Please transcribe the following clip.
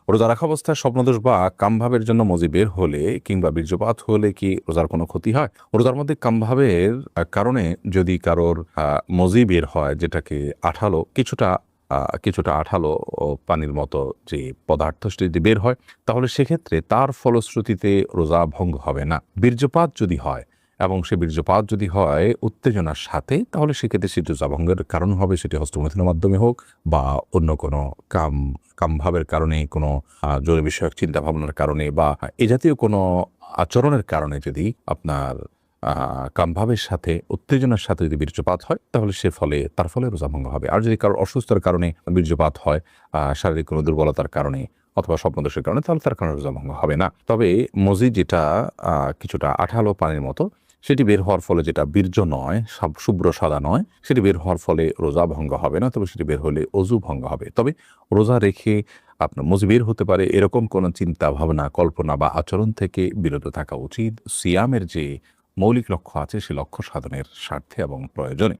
রোজা রাখা অবস্থায় স্বপ্নদোষ বা কামভাবের জন্য মজি বের হলে কিংবা বীর্যপাত হলে কি রোজার কোনো ক্ষতি হয়? রোজার মধ্যে কামভাবের কারণে যদি কারোর মজি বের হয়, যেটাকে আঠালো কিছুটা আঠালো ও পানির মতো যে পদার্থ সেটা যদি বের হয়, তাহলে সেক্ষেত্রে তার ফলশ্রুতিতে রোজা ভঙ্গ হবে না। বীর্যপাত যদি হয় এবং সে বীর্যপাত যদি হয় উত্তেজনার সাথে, তাহলে সেক্ষেত্রে সেটি রোজা ভঙ্গের কারণ হবে, সেটি হস্তমৈথুনের মাধ্যমে হোক বা অন্য কোনো কামভাবের কারণে, কোনো জরুরি বিষয়ক চিন্তা ভাবনার কারণে বা এ জাতীয় কোনো আচরণের কারণে যদি আপনার কামভাবের সাথে উত্তেজনার সাথে যদি বীর্যপাত হয়, তাহলে তার ফলে রোজা ভঙ্গ হবে। আর যদি কারোর অসুস্থতার কারণে বীর্যপাত হয়, শারীরিক কোনো দুর্বলতার কারণে অথবা স্বপ্নদোষের কারণে, তাহলে তার কারণে রোজা ভঙ্গ হবে না। তবে মজি যেটা কিছুটা আঠালো পানির মতো, সেটি বের হওয়ার ফলে, যেটা বীর্য নয়, শুভ্র সাদা নয়, সেটি বের হওয়ার ফলে রোজা ভঙ্গ হবে না। তবে সেটি বের হলে অজু ভঙ্গ হবে। তবে রোজা রেখে আপনার মজি বের হতে পারে এরকম কোনো চিন্তা ভাবনা, কল্পনা বা আচরণ থেকে বিরত থাকা উচিত, সিয়ামের যে মৌলিক লক্ষ্য আছে সে লক্ষ্য সাধনের স্বার্থে এবং প্রয়োজনে।